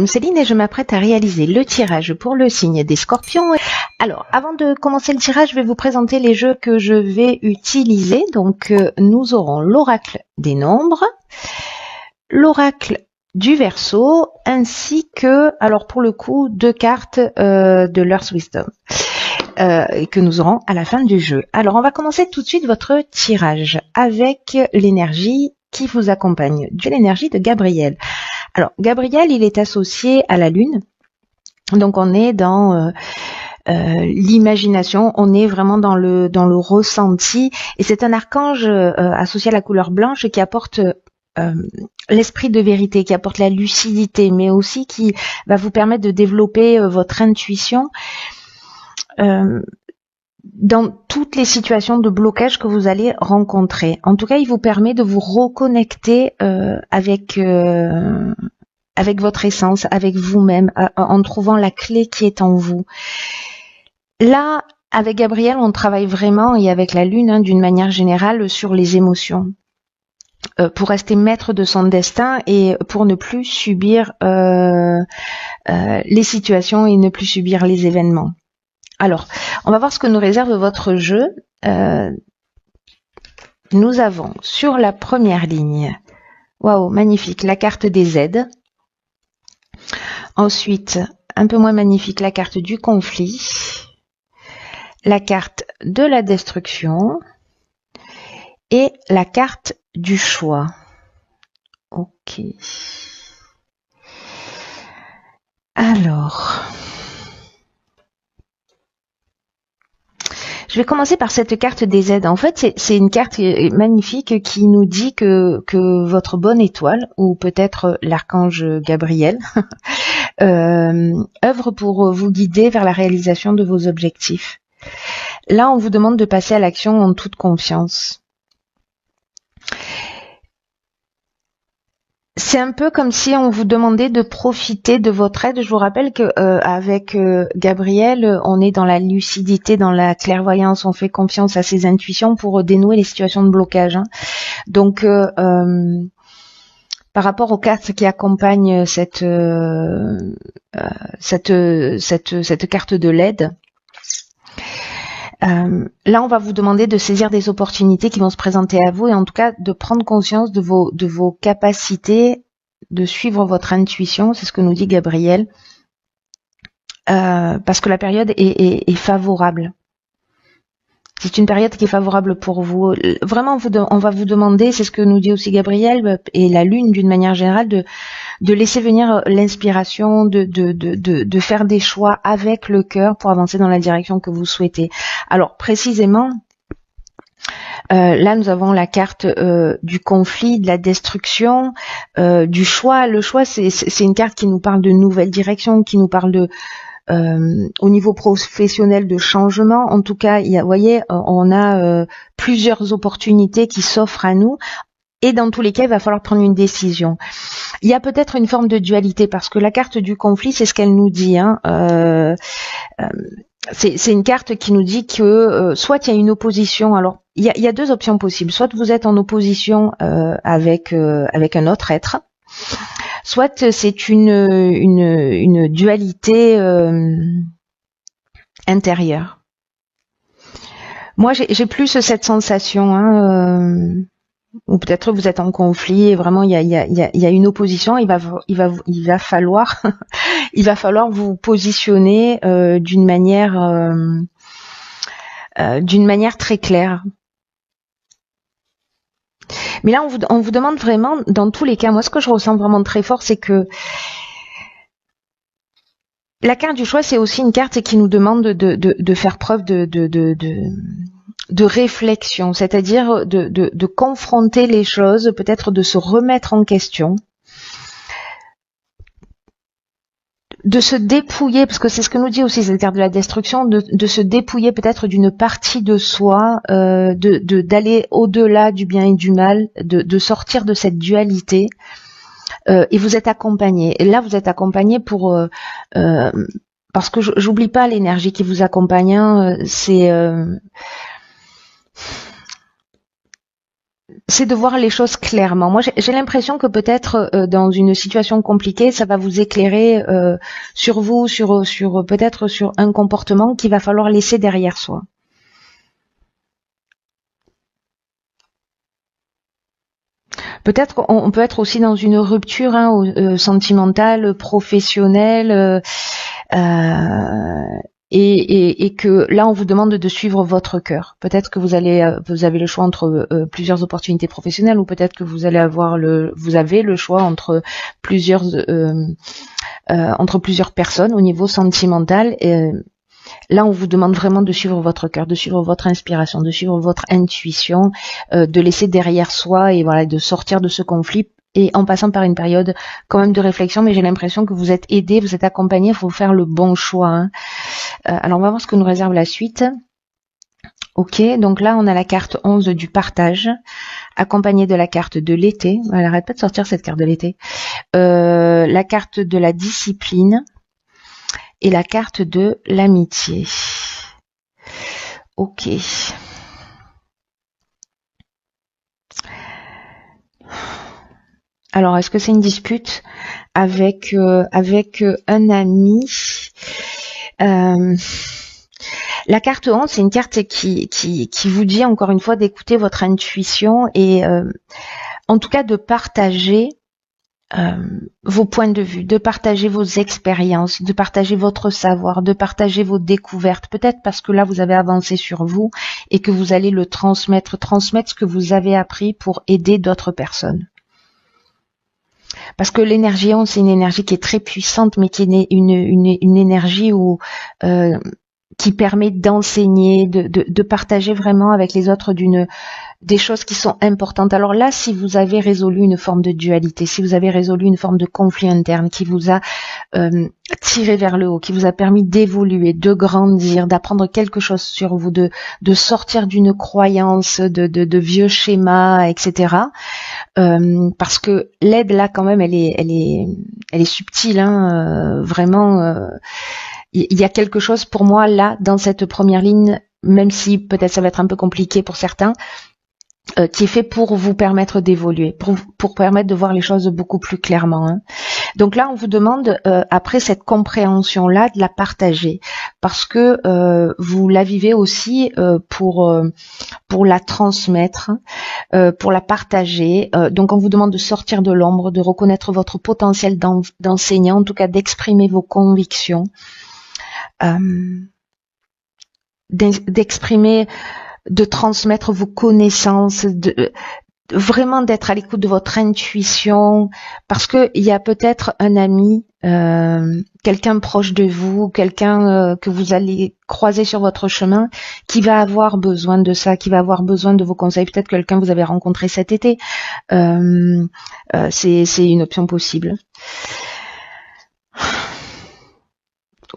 Céline et je m'apprête à réaliser le tirage pour le signe des Scorpions. Alors, avant de commencer le tirage, je vais vous présenter les jeux que je vais utiliser. Donc, nous aurons l'oracle des nombres, l'oracle du Verseau, ainsi que, alors pour le coup, 2 cartes de l'Earth Wisdom que nous aurons à la fin du jeu. Alors, on va commencer tout de suite votre tirage avec l'énergie qui vous accompagne, de l'énergie de Gabriel. Alors, Gabriel, il est associé à la Lune, donc on est dans l'imagination, on est vraiment dans le ressenti, et c'est un archange associé à la couleur blanche qui apporte l'esprit de vérité, qui apporte la lucidité, mais aussi qui va vous permettre de développer votre intuition dans toutes les situations de blocage que vous allez rencontrer. En tout cas, il vous permet de vous reconnecter avec votre essence, avec vous-même, en trouvant la clé qui est en vous. Là, avec Gabriel, on travaille vraiment, et avec la Lune, d'une manière générale, sur les émotions. Pour rester maître de son destin et pour ne plus subir les situations et ne plus subir les événements. Alors, on va voir ce que nous réserve votre jeu. Nous avons sur la première ligne, waouh, magnifique, la carte des aides. Ensuite, un peu moins magnifique, la carte du conflit, la carte de la destruction et la carte du choix. Ok. Alors, je vais commencer par cette carte des aides. En fait, c'est une carte magnifique qui nous dit que votre bonne étoile, ou peut-être l'archange Gabriel, œuvre pour vous guider vers la réalisation de vos objectifs. Là, on vous demande de passer à l'action en toute confiance. C'est un peu comme si on vous demandait de profiter de votre aide. Je vous rappelle que avec Gabriel, on est dans la lucidité, dans la clairvoyance, on fait confiance à ses intuitions pour dénouer les situations de blocage. Donc, par rapport aux cartes qui accompagnent cette carte de l'aide, là, on va vous demander de saisir des opportunités qui vont se présenter à vous, et en tout cas de prendre conscience de vos capacités, de suivre votre intuition. C'est ce que nous dit Gabriel, parce que la période est favorable. C'est une période qui est favorable pour vous. Vraiment, on va vous demander, c'est ce que nous dit aussi Gabriel et la Lune d'une manière générale, de laisser venir l'inspiration, de faire des choix avec le cœur pour avancer dans la direction que vous souhaitez. Alors précisément, là nous avons la carte du conflit, de la destruction, du choix. Le choix, c'est une carte qui nous parle de nouvelles directions, qui nous parle au niveau professionnel de changement. En tout cas, vous voyez, on a plusieurs opportunités qui s'offrent à nous. Et dans tous les cas, il va falloir prendre une décision. Il y a peut-être une forme de dualité, parce que la carte du conflit, c'est ce qu'elle nous dit. C'est une carte qui nous dit que soit il y a une opposition. Alors, il y a 2 options possibles. Soit vous êtes en opposition avec un autre être, soit c'est une dualité intérieure. Moi, j'ai plus cette sensation, ou peut-être vous êtes en conflit et vraiment il y a une opposition. Il va falloir vous positionner d'une manière très claire. Mais là, on vous demande vraiment, dans tous les cas, moi ce que je ressens vraiment très fort, c'est que la carte du choix, c'est aussi une carte qui nous demande de faire preuve de réflexion, c'est-à-dire de confronter les choses, peut-être de se remettre en question, de se dépouiller, parce que c'est ce que nous dit aussi cette carte de la destruction, de se dépouiller peut-être d'une partie de soi, d'aller au-delà du bien et du mal, de sortir de cette dualité. Et vous êtes accompagné. Et là, vous êtes accompagné parce que j'oublie pas l'énergie qui vous accompagne. C'est c'est de voir les choses clairement. Moi, j'ai l'impression que peut-être dans une situation compliquée, ça va vous éclairer sur vous, sur peut-être sur un comportement qu'il va falloir laisser derrière soi. Peut-être on peut être aussi dans une rupture sentimentale, professionnelle, et que là on vous demande de suivre votre cœur. Peut-être que vous avez le choix entre plusieurs opportunités professionnelles, ou peut-être que vous avez le choix entre plusieurs personnes au niveau sentimental. Là, on vous demande vraiment de suivre votre cœur, de suivre votre inspiration, de suivre votre intuition, de laisser derrière soi et voilà, de sortir de ce conflit, et en passant par une période quand même de réflexion. Mais j'ai l'impression que vous êtes aidé, vous êtes accompagné, il faut faire le bon choix. Hein. Alors, on va voir ce que nous réserve la suite. Ok, donc là, on a la carte 11 du partage, accompagnée de la carte de l'été. Elle arrête pas de sortir cette carte de l'été. La carte de la discipline. Et la carte de l'amitié. Ok. Alors, est-ce que c'est une dispute avec un ami? La carte 11, c'est une carte qui vous dit encore une fois d'écouter votre intuition et en tout cas de partager vos points de vue, de partager vos expériences, de partager votre savoir, de partager vos découvertes. Peut-être parce que là, vous avez avancé sur vous et que vous allez le transmettre ce que vous avez appris pour aider d'autres personnes. Parce que l'énergie 11, c'est une énergie qui est très puissante, mais qui est une énergie qui permet d'enseigner, de partager vraiment avec les autres des choses qui sont importantes. Alors là, si vous avez résolu une forme de dualité, si vous avez résolu une forme de conflit interne qui vous a tiré vers le haut, qui vous a permis d'évoluer, de grandir, d'apprendre quelque chose sur vous, de sortir d'une croyance, de vieux schémas, etc. Parce que l'aide là, quand même, elle est subtile, hein, vraiment. Il y a quelque chose pour moi là, dans cette première ligne, même si peut-être ça va être un peu compliqué pour certains, qui est fait pour vous permettre d'évoluer, pour permettre de voir les choses beaucoup plus clairement. Hein. Donc là, on vous demande, après cette compréhension-là, de la partager, parce que vous la vivez aussi pour la transmettre, pour la partager. Donc on vous demande de sortir de l'ombre, de reconnaître votre potentiel d'enseignant, en tout cas d'exprimer vos convictions. D'exprimer, de transmettre vos connaissances, vraiment d'être à l'écoute de votre intuition, parce que il y a peut-être un ami, quelqu'un proche de vous, quelqu'un que vous allez croiser sur votre chemin, qui va avoir besoin de ça, qui va avoir besoin de vos conseils. Peut-être quelqu'un que vous avez rencontré cet été. C'est une option possible.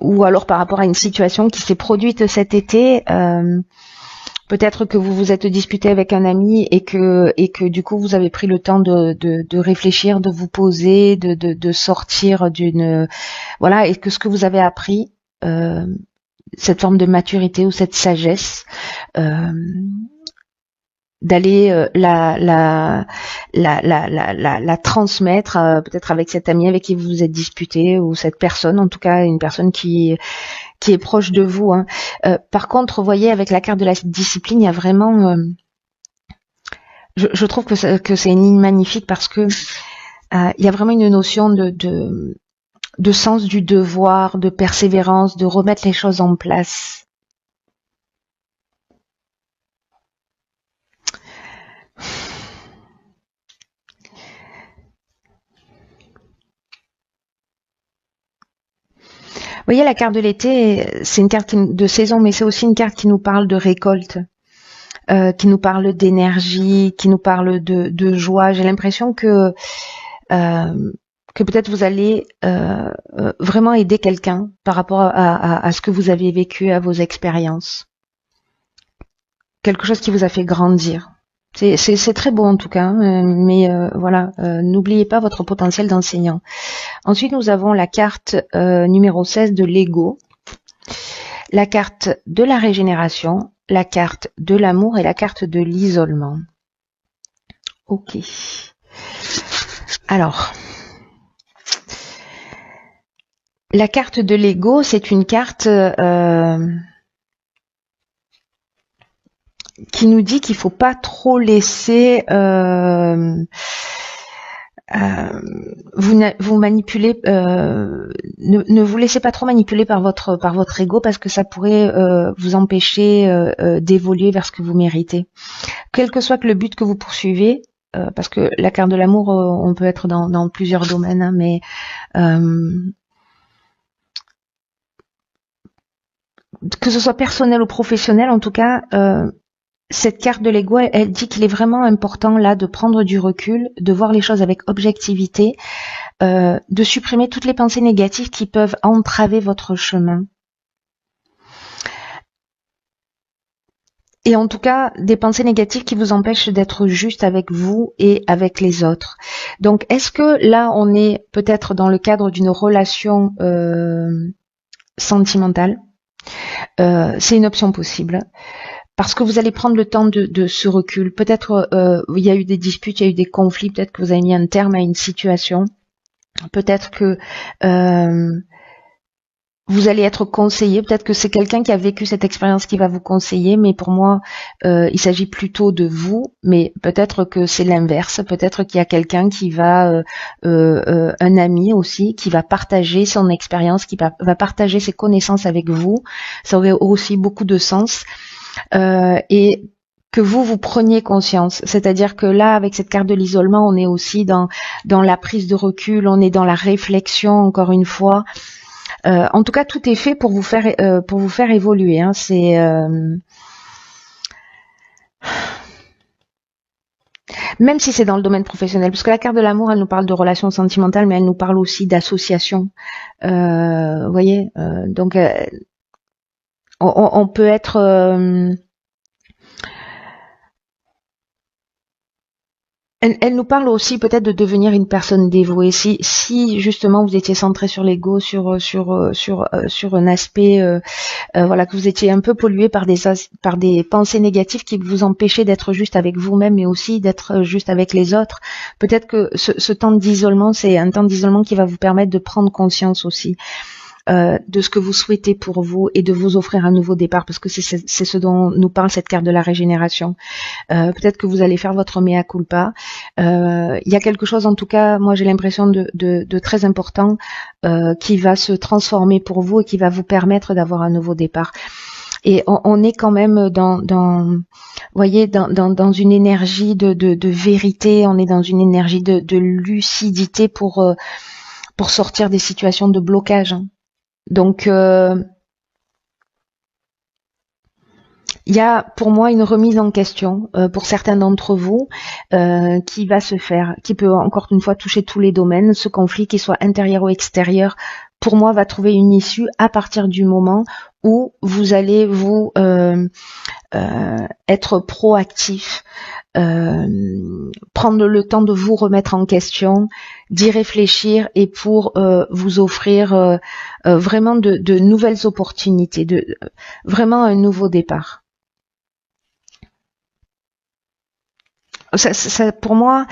Ou alors par rapport à une situation qui s'est produite cet été, peut-être que vous vous êtes disputé avec un ami et que du coup vous avez pris le temps de réfléchir, de vous poser, de sortir d'une voilà, et que ce que vous avez appris, cette forme de maturité ou cette sagesse, d'aller la transmettre peut-être avec cet ami avec qui vous vous êtes disputé, ou cette personne, en tout cas une personne qui est proche de vous. Hein. Par contre, vous voyez, avec la carte de la discipline, il y a vraiment je trouve que c'est une ligne magnifique, parce que il y a vraiment une notion de sens du devoir, de persévérance, de remettre les choses en place. Vous voyez, la carte de l'été, c'est une carte de saison, mais c'est aussi une carte qui nous parle de récolte, qui nous parle d'énergie, qui nous parle de joie. J'ai l'impression que peut-être vous allez vraiment aider quelqu'un par rapport à ce que vous avez vécu, à vos expériences. Quelque chose qui vous a fait grandir. C'est très beau en tout cas, mais voilà, n'oubliez pas votre potentiel d'enseignant. Ensuite, nous avons la carte numéro 16 de l'ego, la carte de la régénération, la carte de l'amour et la carte de l'isolement. Ok. Alors, la carte de l'ego, c'est une carte qui nous dit qu'il faut pas trop laisser vous manipuler, ne vous laissez pas trop manipuler par votre ego parce que ça pourrait vous empêcher d'évoluer vers ce que vous méritez. Quel que soit le but que vous poursuivez, parce que la carte de l'amour, on peut être dans plusieurs domaines, hein, mais que ce soit personnel ou professionnel, en tout cas, cette carte de l'ego, elle dit qu'il est vraiment important là de prendre du recul, de voir les choses avec objectivité, de supprimer toutes les pensées négatives qui peuvent entraver votre chemin. Et en tout cas, des pensées négatives qui vous empêchent d'être juste avec vous et avec les autres. Donc, est-ce que là, on est peut-être dans le cadre d'une relation sentimentale? C'est une option possible. Parce que vous allez prendre le temps de ce recul. Peut-être il y a eu des disputes, il y a eu des conflits, peut-être que vous avez mis un terme à une situation. Peut-être que vous allez être conseillé, peut-être que c'est quelqu'un qui a vécu cette expérience qui va vous conseiller, mais pour moi, il s'agit plutôt de vous, mais peut-être que c'est l'inverse, peut-être qu'il y a quelqu'un qui va, un ami aussi, qui va partager son expérience, qui va partager ses connaissances avec vous, ça aurait aussi beaucoup de sens. Et que vous preniez conscience, c'est-à-dire que là, avec cette carte de l'isolement, on est aussi dans la prise de recul, on est dans la réflexion, encore une fois. En tout cas, tout est fait pour vous faire évoluer. Hein. C'est même si c'est dans le domaine professionnel, parce que la carte de l'amour, elle nous parle de relations sentimentales, mais elle nous parle aussi d'associations. Vous voyez, donc on peut être elle nous parle aussi peut-être de devenir une personne dévouée. Si justement vous étiez centré sur l'ego, sur un aspect, voilà, que vous étiez un peu pollué par des pensées négatives qui vous empêchaient d'être juste avec vous-même, mais aussi d'être juste avec les autres. Peut-être que ce temps d'isolement, c'est un temps d'isolement qui va vous permettre de prendre conscience aussi de ce que vous souhaitez pour vous et de vous offrir un nouveau départ, parce que c'est ce dont nous parle cette carte de la régénération. Peut-être que vous allez faire votre mea culpa. Il y a quelque chose, en tout cas, moi j'ai l'impression de très important qui va se transformer pour vous et qui va vous permettre d'avoir un nouveau départ. Et on est quand même voyez, dans une énergie de vérité, on est dans une énergie de lucidité pour sortir des situations de blocage. Donc, il y a pour moi une remise en question pour certains d'entre vous qui va se faire, qui peut encore une fois toucher tous les domaines. Ce conflit, qu'il soit intérieur ou extérieur, pour moi va trouver une issue à partir du moment où vous allez vous être proactif, prendre le temps de vous remettre en question, d'y réfléchir et pour vous offrir vraiment de nouvelles opportunités, vraiment un nouveau départ. Ça, pour moi,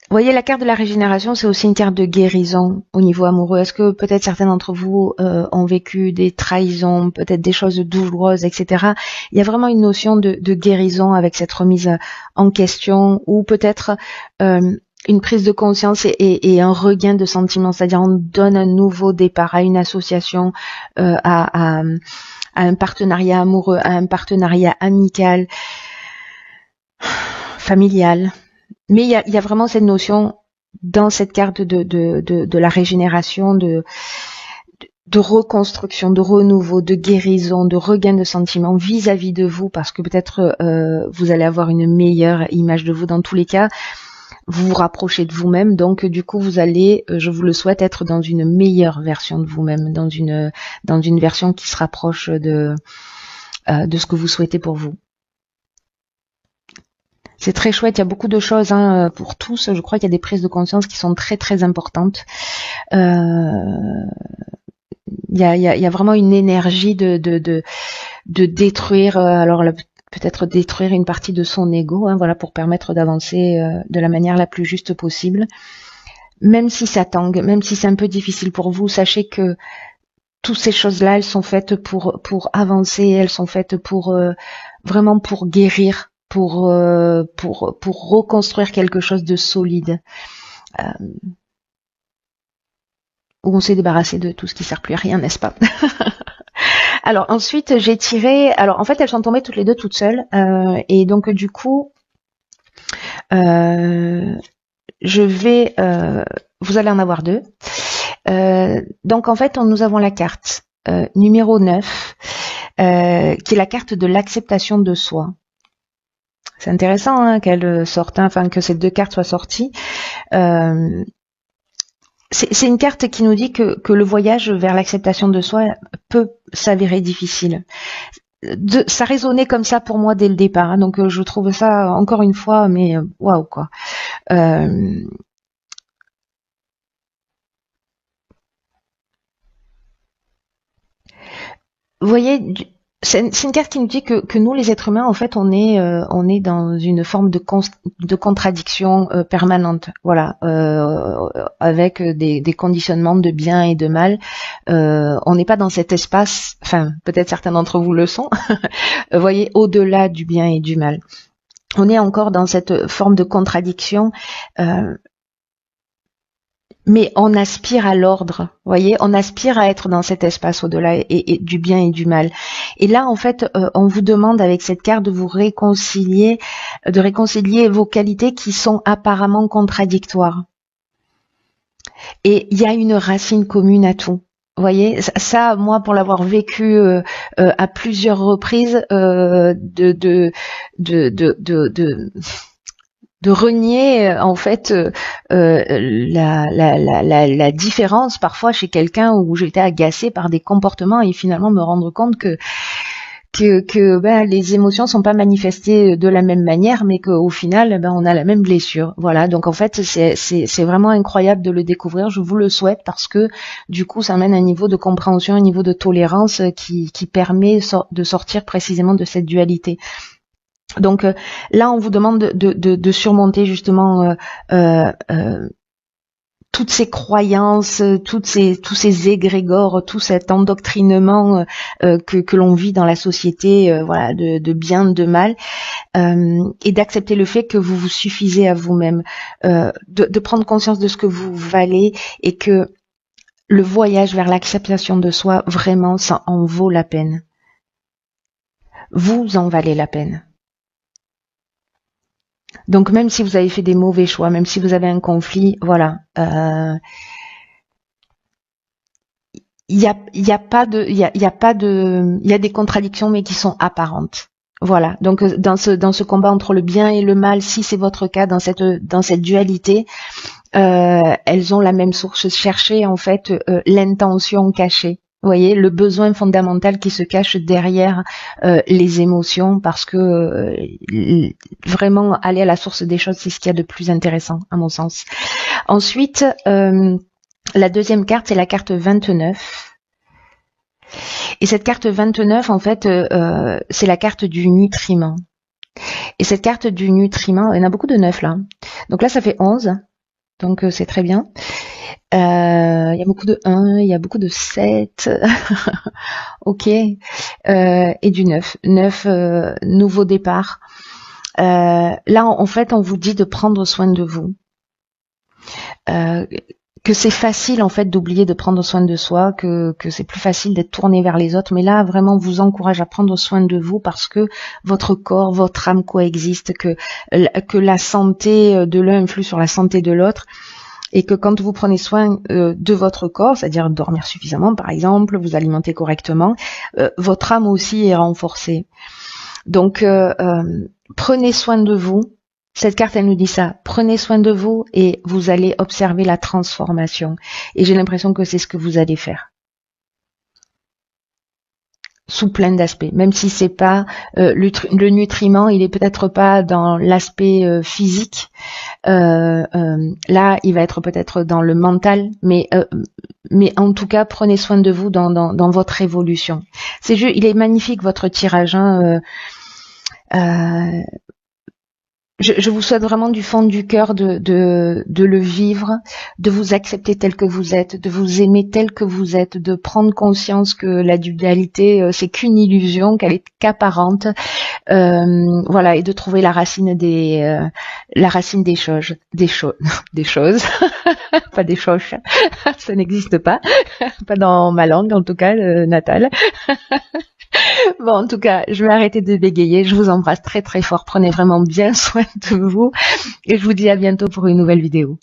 vous voyez, la carte de la régénération, c'est aussi une carte de guérison au niveau amoureux. Est-ce que peut-être certains d'entre vous ont vécu des trahisons, peut-être des choses douloureuses, etc. Il y a vraiment une notion de guérison avec cette remise en question, ou peut-être une prise de conscience et un regain de sentiments, c'est-à-dire on donne un nouveau départ à une association, à un partenariat amoureux, à un partenariat amical, familial. Mais il y a vraiment cette notion dans cette carte de la régénération, de reconstruction, de renouveau, de guérison, de regain de sentiments vis-à-vis de vous, parce que peut-être vous allez avoir une meilleure image de vous. Dans tous les cas, vous vous rapprochez de vous-même, donc du coup vous allez, je vous le souhaite, être dans une meilleure version de vous-même, dans une version qui se rapproche de ce que vous souhaitez pour vous. C'est très chouette, il y a beaucoup de choses pour tous. Je crois qu'il y a des prises de conscience qui sont très très importantes. Il y a vraiment une énergie de détruire. Alors peut-être détruire une partie de son ego, hein, voilà, pour permettre d'avancer de la manière la plus juste possible. Même si ça tangue, même si c'est un peu difficile pour vous, sachez que toutes ces choses-là, elles sont faites pour avancer, elles sont faites pour vraiment pour guérir, pour reconstruire quelque chose de solide. Où on s'est débarrassé de tout ce qui sert plus à rien, n'est-ce pas? Alors ensuite j'ai tiré, alors en fait elles sont tombées toutes les deux toutes seules, et donc du coup je vais, vous allez en avoir deux. Donc en fait nous avons la carte numéro 9, qui est la carte de l'acceptation de soi. C'est intéressant hein, qu'elle sorte, enfin que ces deux cartes soient sorties. C'est une carte qui nous dit que le voyage vers l'acceptation de soi peut s'avérer difficile. Ça résonnait comme ça pour moi dès le départ, hein, donc je trouve ça encore une fois, mais waouh quoi. Vous voyez, c'est une carte qui nous dit que nous, les êtres humains, en fait, on est dans une forme de contradiction permanente, voilà, avec des conditionnements de bien et de mal. On n'est pas dans cet espace, enfin, peut-être certains d'entre vous le sont, vous voyez, au-delà du bien et du mal. On est encore dans cette forme de contradiction. Mais on aspire à l'ordre, voyez, on aspire à être dans cet espace au-delà et du bien et du mal. Et là, en fait, on vous demande avec cette carte de vous réconcilier, de réconcilier vos qualités qui sont apparemment contradictoires. Et il y a une racine commune à tout. Vous voyez, ça, moi, pour l'avoir vécu à plusieurs reprises, de renier en fait la différence parfois chez quelqu'un où j'étais agacée par des comportements et finalement me rendre compte que ben, les émotions sont pas manifestées de la même manière, mais qu'au final ben, on a la même blessure. Voilà, donc en fait c'est vraiment incroyable de le découvrir. Je vous le souhaite parce que du coup ça amène un niveau de compréhension, un niveau de tolérance qui permet de sortir précisément de cette dualité. Donc là, on vous demande de surmonter justement toutes ces croyances, tous ces égrégores, tout cet endoctrinement que l'on vit dans la société, voilà, de bien, de mal, et d'accepter le fait que vous vous suffisez à vous-même, de prendre conscience de ce que vous valez et que le voyage vers l'acceptation de soi, vraiment, ça en vaut la peine. Vous en valez la peine. Donc même si vous avez fait des mauvais choix, même si vous avez un conflit, voilà, il y a des contradictions mais qui sont apparentes. Voilà. Donc dans ce combat entre le bien et le mal, si c'est votre cas dans cette dualité, elles ont la même source. Cherchez en fait l'intention cachée. Vous voyez, le besoin fondamental qui se cache derrière les émotions, parce que vraiment aller à la source des choses, c'est ce qu'il y a de plus intéressant à mon sens. Ensuite, la deuxième carte, c'est la carte 29. Et cette carte 29, en fait, c'est la carte du nutriment. Et cette carte du nutriment, il y en a beaucoup de 9 là. Donc là, ça fait 11. Donc c'est très bien. Il y a beaucoup de 1, il y a beaucoup de 7. Ok. Et du 9. 9, nouveau départ. Là, en fait, on vous dit de prendre soin de vous. Que c'est facile en fait d'oublier de prendre soin de soi, que c'est plus facile d'être tourné vers les autres, mais là vraiment on vous encourage à prendre soin de vous parce que votre corps, votre âme coexistent, que la santé de l'un influe sur la santé de l'autre, et que quand vous prenez soin de votre corps, c'est-à-dire dormir suffisamment par exemple, vous alimenter correctement, votre âme aussi est renforcée. Donc prenez soin de vous. Cette carte, elle nous dit ça. Prenez soin de vous et vous allez observer la transformation. Et j'ai l'impression que c'est ce que vous allez faire. Sous plein d'aspects. Même si c'est pas le nutriment, il est peut-être pas dans l'aspect physique. Là, il va être peut-être dans le mental, mais en tout cas, prenez soin de vous dans votre évolution. Il est magnifique votre tirage. Hein, Je vous souhaite vraiment du fond du cœur de le vivre, de vous accepter tel que vous êtes, de vous aimer tel que vous êtes, de prendre conscience que la dualité, c'est qu'une illusion, qu'elle est qu'apparente, voilà, et de trouver la racine des choses, des choses, pas des choches, ça n'existe pas, pas dans ma langue en tout cas, natale. Bon, en tout cas, je vais arrêter de bégayer. Je vous embrasse très très fort. Prenez vraiment bien soin de vous. Et je vous dis à bientôt pour une nouvelle vidéo.